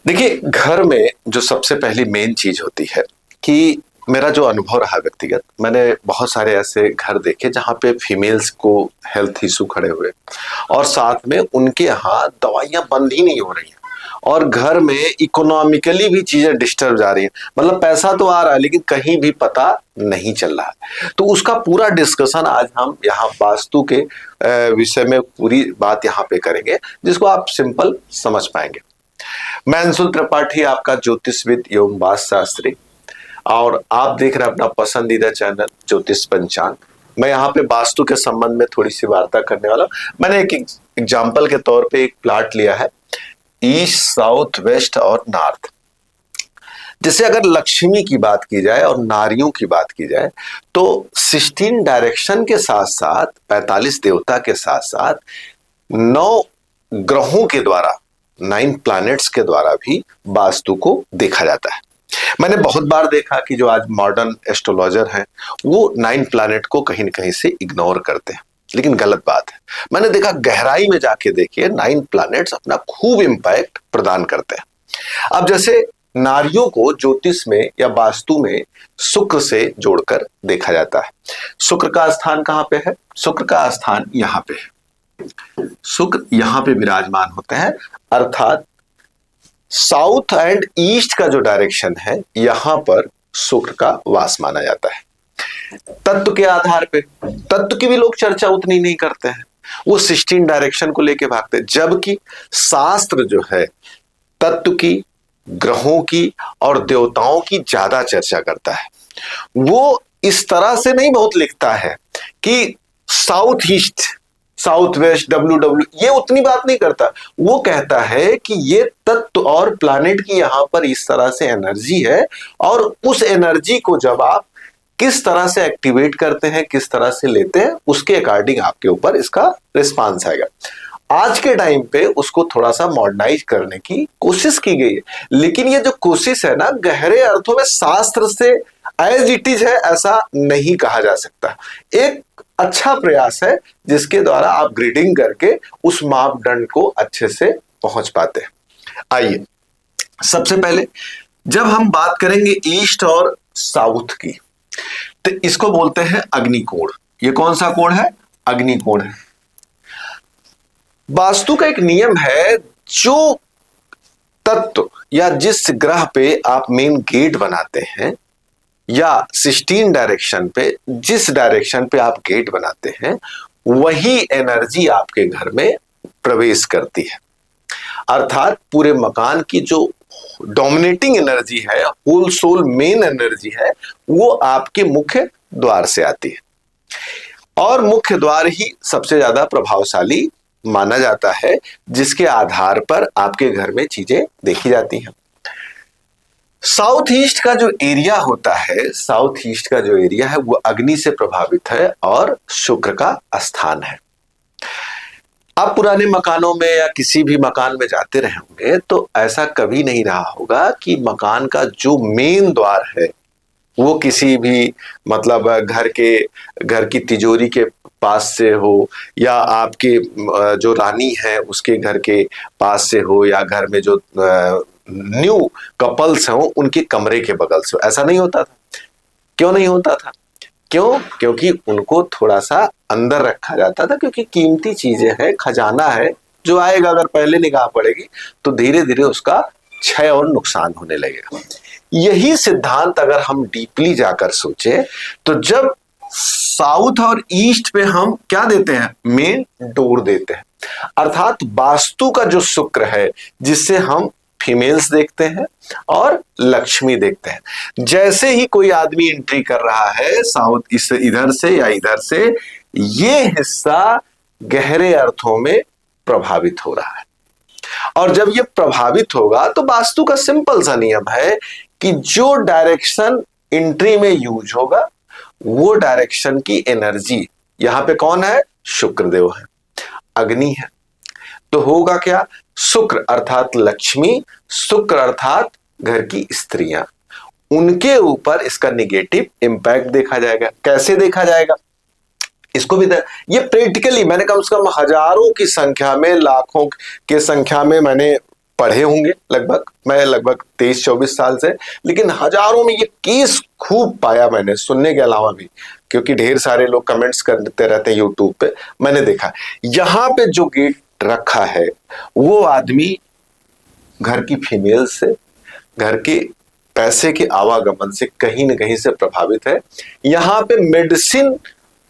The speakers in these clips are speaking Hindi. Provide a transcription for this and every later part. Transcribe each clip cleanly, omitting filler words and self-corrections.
देखिए, घर में जो सबसे पहली मेन चीज होती है कि मेरा जो अनुभव रहा व्यक्तिगत, मैंने बहुत सारे ऐसे घर देखे जहाँ पे फीमेल्स को हेल्थ इशू खड़े हुए और साथ में उनके यहाँ दवाइयाँ बंद ही नहीं हो रही हैं और घर में इकोनॉमिकली भी चीजें डिस्टर्ब जा रही है। मतलब पैसा तो आ रहा है लेकिन कहीं भी पता नहीं चल रहा है। तो उसका पूरा डिस्कशन आज हम यहाँ वास्तु के विषय में पूरी बात यहाँ पे करेंगे, जिसको आप सिंपल समझ पाएंगे। मैं अंशुल त्रिपाठी, आपका ज्योतिषविद एवं वास्तु शास्त्री, और आप देख रहे हैं अपना पसंदीदा चैनल ज्योतिष पंचांग। मैं यहाँ पे वास्तु के संबंध में थोड़ी सी वार्ता करने वाला हूँ। मैंने एक एग्जाम्पल के तौर पे एक प्लाट लिया है, ईस्ट, साउथ, वेस्ट और नॉर्थ। जैसे अगर लक्ष्मी की बात की जाए और नारियों की बात की जाए तो 16 डायरेक्शन के साथ साथ 45 देवता के साथ साथ 9 ग्रहों के द्वारा, 9 प्लैनेट्स के द्वारा भी वास्तु को देखा जाता है। मैंने बहुत बार देखा कि जो आज मॉडर्न एस्ट्रोलॉजर हैं वो 9 प्लैनेट को कहीं न कहीं से इग्नोर करते हैं, लेकिन गलत बात है। मैंने देखा, गहराई में जाके देखिए, 9 प्लैनेट्स अपना खूब इंपैक्ट प्रदान करते हैं। अब जैसे नारियों को ज्योतिष में या वास्तु में शुक्र से जोड़कर देखा जाता है। शुक्र का स्थान कहाँ पे है? शुक्र का स्थान यहाँ पे है। शुक्र यहाँ पे विराजमान होते हैं, अर्थात साउथ एंड ईस्ट का जो डायरेक्शन है यहां पर शुक्र का वास माना जाता है। तत्व के आधार पे तत्व की भी लोग चर्चा उतनी नहीं करते हैं, वो 16 डायरेक्शन को लेके भागते हैं, जबकि शास्त्र जो है तत्व की, ग्रहों की और देवताओं की ज्यादा चर्चा करता है। वो इस तरह से नहीं बहुत लिखता है कि south east, south west, W W, ये उतनी बात नहीं करता। वो कहता है कि ये तत्व और प्लैनेट की यहां पर इस तरह से एनर्जी है और उस एनर्जी को जब आप किस तरह से एक्टिवेट करते हैं, किस तरह से लेते हैं, उसके अकॉर्डिंग आपके ऊपर इसका रिस्पांस आएगा। आज के टाइम पे उसको थोड़ा सा मॉडर्नाइज करने की कोशिश की गई है, लेकिन ये जो कोशिश है ना, गहरे अर्थों में शास्त्र से एज इट इज है ऐसा नहीं कहा जा सकता। एक अच्छा प्रयास है जिसके द्वारा आप ग्रेडिंग करके उस मापदंड को अच्छे से पहुंच पाते हैं। आइए, सबसे पहले जब हम बात करेंगे ईस्ट और साउथ की, तो इसको बोलते हैं अग्निकोण। ये कौन सा कोण है? अग्निकोण है। वास्तु का एक नियम है, जो तत्व या जिस ग्रह पे आप मेन गेट बनाते हैं या 16 डायरेक्शन पे जिस डायरेक्शन पे आप गेट बनाते हैं, वही एनर्जी आपके घर में प्रवेश करती है। अर्थात पूरे मकान की जो डोमिनेटिंग एनर्जी है, होल सोल मेन एनर्जी है, वो आपके मुख्य द्वार से आती है और मुख्य द्वार ही सबसे ज्यादा प्रभावशाली माना जाता है, जिसके आधार पर आपके घर में चीजें देखी जाती हैं। साउथ ईस्ट का जो एरिया होता है, साउथ ईस्ट का जो एरिया है वो अग्नि से प्रभावित है और शुक्र का स्थान है। आप पुराने मकानों में या किसी भी मकान में जाते रहे होंगे तो ऐसा कभी नहीं रहा होगा कि मकान का जो मेन द्वार है वो किसी भी मतलब घर की तिजोरी के पास से हो, या आपके जो रानी है उसके घर के पास से हो, या घर में जो न्यू कपल्स हो उनके कमरे के बगल से हो। ऐसा नहीं होता था। क्यों नहीं होता था? क्यों? क्योंकि उनको थोड़ा सा अंदर रखा जाता था, क्योंकि कीमती चीजें हैं, खजाना है, जो आएगा अगर पहले निगाह पड़ेगी तो धीरे धीरे उसका क्षय और नुकसान होने लगेगा। यही सिद्धांत अगर हम डीपली जाकर सोचे तो जब साउथ और ईस्ट पे हम क्या देते हैं? मेन डोर देते हैं। अर्थात वास्तु का जो शुक्र है जिससे हम फीमेल्स देखते हैं और लक्ष्मी देखते हैं, जैसे ही कोई आदमी एंट्री कर रहा है साउथ, इस इधर से या इधर से, ये हिस्सा गहरे अर्थों में प्रभावित हो रहा है। और जब ये प्रभावित होगा तो वास्तु का सिंपल सा नियम है कि जो डायरेक्शन एंट्री में यूज होगा वो डायरेक्शन की एनर्जी, यहां पे कौन है? शुक्रदेव है, अग्नि है। तो होगा क्या? शुक्र अर्थात लक्ष्मी, शुक्र अर्थात घर की स्त्रियां, उनके ऊपर इसका निगेटिव इंपैक्ट देखा जाएगा। कैसे देखा जाएगा? इसको भी ये प्रैक्टिकली मैंने कम से कम हजारों की संख्या में, लाखों के संख्या में मैंने पढ़े होंगे लगभग, मैं लगभग 23-24 साल से, लेकिन हजारों में ये केस खूब पाया मैंने, सुनने के अलावा भी, क्योंकि ढेर सारे लोग कमेंट्स करते रहते हैं यूट्यूब पे, मैंने देखा यहाँ पे जो गेट रखा है वो आदमी घर की फीमेल से, घर के पैसे के आवागमन से कहीं न कहीं से प्रभावित है। यहां पे मेडिसिन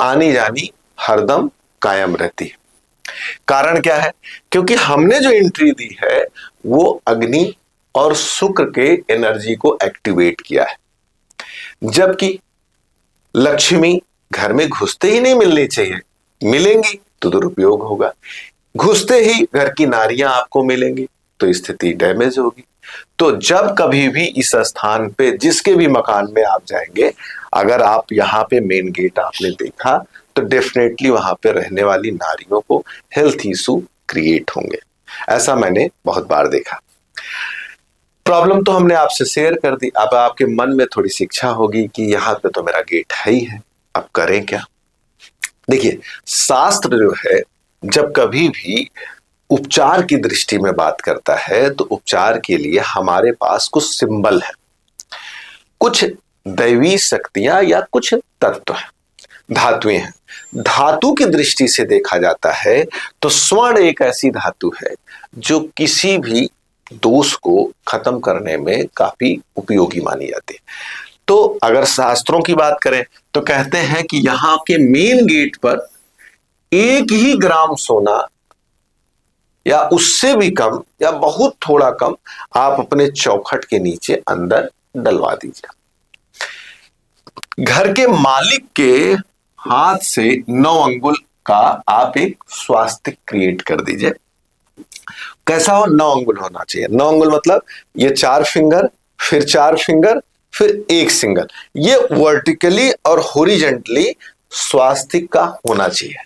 आनी जानी हरदम कायम रहती है। कारण क्या है? क्योंकि हमने जो एंट्री दी है वो अग्नि और शुक्र के एनर्जी को एक्टिवेट किया है, जबकि लक्ष्मी घर में घुसते ही नहीं मिलनी चाहिए, मिलेंगी तो दुरुपयोग होगा, घुसते ही घर की नारियां आपको मिलेंगी तो स्थिति डैमेज होगी। तो जब कभी भी इस स्थान पे जिसके भी मकान में आप जाएंगे, अगर आप यहाँ पे मेन गेट आपने देखा तो डेफिनेटली वहां पे रहने वाली नारियों को हेल्थ इशू क्रिएट होंगे। ऐसा मैंने बहुत बार देखा। प्रॉब्लम तो हमने आपसे शेयर कर दी, अब आपके मन में थोड़ी सी इच्छा होगी कि यहाँ पे तो मेरा गेट है ही है, अब करें क्या? देखिए, शास्त्र जो है जब कभी भी उपचार की दृष्टि में बात करता है तो उपचार के लिए हमारे पास कुछ सिंबल है, कुछ दैवी शक्तियां या कुछ तत्व है, धातुएं हैं। धातु की दृष्टि से देखा जाता है तो स्वर्ण एक ऐसी धातु है जो किसी भी दोष को खत्म करने में काफी उपयोगी मानी जाती है। तो अगर शास्त्रों की बात करें तो कहते हैं कि यहां के मेन गेट पर 1 ग्राम सोना या उससे भी कम या बहुत थोड़ा कम आप अपने चौखट के नीचे अंदर डलवा दीजिए। घर के मालिक के हाथ से 9 अंगुल का आप एक स्वास्तिक क्रिएट कर दीजिए। कैसा हो? 9 अंगुल होना चाहिए। 9 अंगुल मतलब ये 4 फिंगर, फिर 4 फिंगर, फिर एक सिंगल, ये वर्टिकली और हॉरिजॉन्टली स्वास्तिक का होना चाहिए।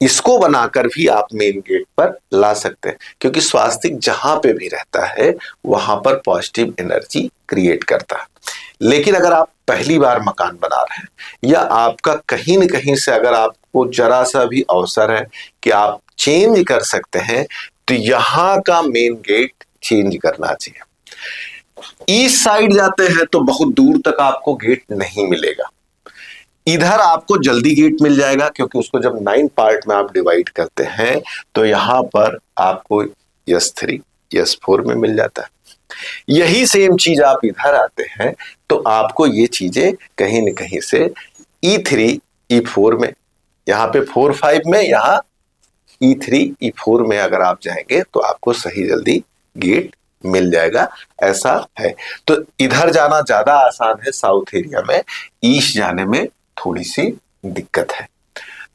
इसको बनाकर भी आप मेन गेट पर ला सकते हैं, क्योंकि स्वास्तिक जहां पे भी रहता है वहां पर पॉजिटिव एनर्जी क्रिएट करता है। लेकिन अगर आप पहली बार मकान बना रहे हैं या आपका कहीं न कहीं से अगर आपको जरा सा भी अवसर है कि आप चेंज कर सकते हैं, तो यहां का मेन गेट चेंज करना चाहिए। ईस्ट साइड जाते हैं तो बहुत दूर तक आपको गेट नहीं मिलेगा। इधर आपको जल्दी गेट मिल जाएगा, क्योंकि उसको जब 9 पार्ट में आप डिवाइड करते हैं तो यहां पर आपको S3 S4 में मिल जाता है। यही सेम चीज आप इधर आते हैं तो आपको ये चीजें कहीं न कहीं से E3 E4 में, यहाँ पे 4-5 में, यहाँ E3 E4 में अगर आप जाएंगे तो आपको सही जल्दी गेट मिल जाएगा। ऐसा है। तो इधर जाना ज्यादा आसान है साउथ एरिया में, ईस्ट जाने में थोड़ी सी दिक्कत है।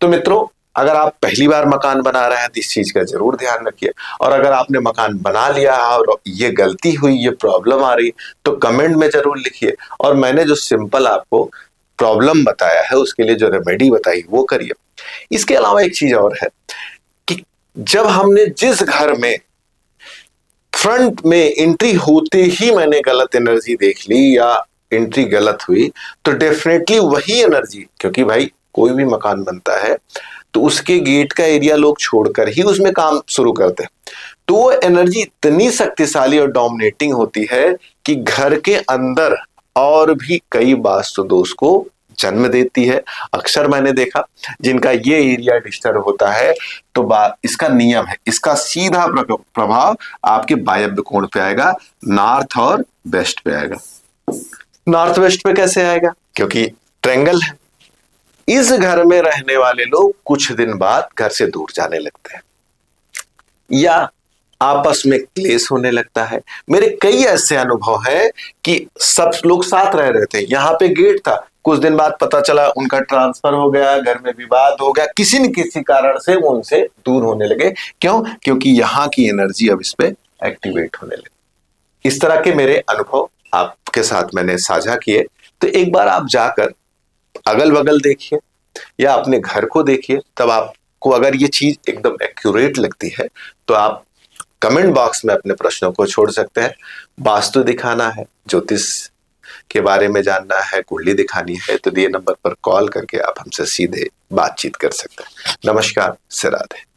तो मित्रों, अगर आप पहली बार मकान बना रहे हैं तो इस चीज का जरूर ध्यान रखिए, और अगर आपने मकान बना लिया और ये गलती हुई, ये प्रॉब्लम आ रही, तो कमेंट में जरूर लिखिए। और मैंने जो सिंपल आपको प्रॉब्लम बताया है उसके लिए जो रेमेडी बताई वो करिए। इसके अलावा एक चीज और है कि जब हमने जिस घर में फ्रंट में एंट्री होते ही मैंने गलत एनर्जी देख ली या एंट्री गलत हुई, तो डेफिनेटली वही एनर्जी, क्योंकि भाई कोई भी मकान बनता है तो उसके गेट का एरिया लोग छोड़कर ही उसमें काम शुरू करते हैं, तो वो एनर्जी इतनी शक्तिशाली और डोमिनेटिंग होती है कि घर के अंदर और भी कई वास्तु दोष को जन्म देती है। अक्सर मैंने देखा जिनका ये एरिया डिस्टर्ब होता है तो इसका नियम है, इसका सीधा प्रभाव आपके वायव्य कोण पे आएगा, नॉर्थ और वेस्ट पे आएगा। नॉर्थ वेस्ट पे कैसे आएगा? क्योंकि ट्रायंगल है। इस घर में रहने वाले लोग कुछ दिन बाद घर से दूर जाने लगते हैं या आपस में क्लेश होने लगता है। मेरे कई ऐसे अनुभव हैं कि सब लोग साथ रह रहे थे, यहाँ पे गेट था, कुछ दिन बाद पता चला उनका ट्रांसफर हो गया, घर में विवाद हो गया, किसी न किसी कारण से वो उनसे दूर होने लगे। क्यों? क्योंकि यहाँ की एनर्जी अब इस पे एक्टिवेट होने लगी। इस तरह के मेरे अनुभव आपके साथ मैंने साझा किए। तो एक बार आप जाकर अगल बगल देखिए या अपने घर को देखिए, तब आपको अगर ये चीज एकदम एक्यूरेट लगती है तो आप कमेंट बॉक्स में अपने प्रश्नों को छोड़ सकते हैं। वास्तु दिखाना है, ज्योतिष के बारे में जानना है, कुंडली दिखानी है, तो दिए नंबर पर कॉल करके आप हमसे सीधे बातचीत कर सकते हैं। नमस्कार, से राधे।